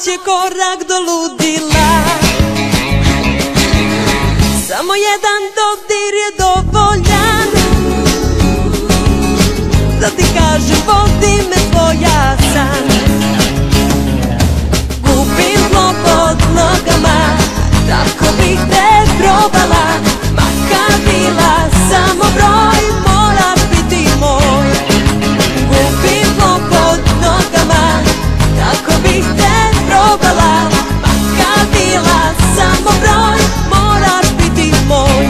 je korak do ludila. Samo jedan dodir je dovoljan da ti kažem vodi me tvoja san. Gubim tlo pod nogama, tako bih te probala. Makar bila samo broj, moraš biti moj. Gubim tlo pod nogama, tako bih te probala. Makar bila samo broj, moraš biti moj.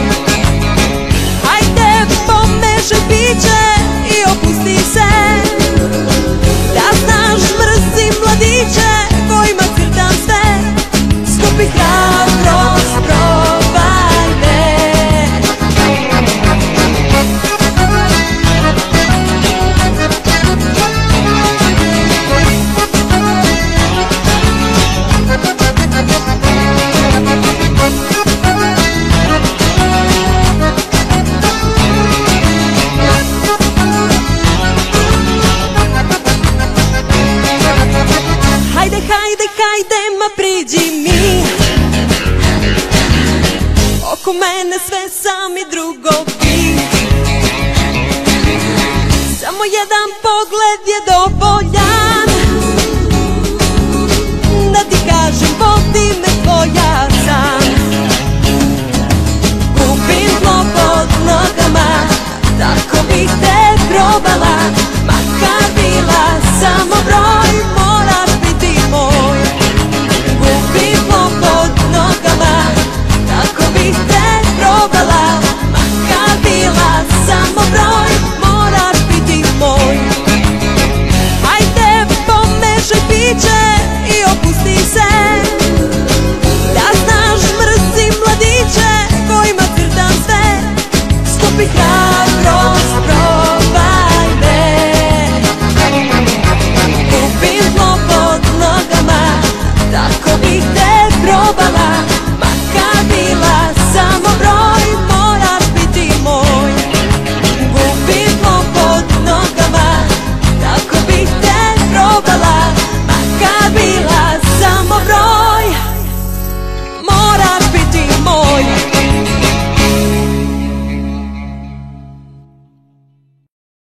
Hajde pomeši piće i opusti se, da znaš mrzim mladiće kojima crtam sve. Skupi hrabrost, probaj me. Hajde, ma priđi mi. Oko mene sve sam i drugovi. Samo jedan pogled je dovoljan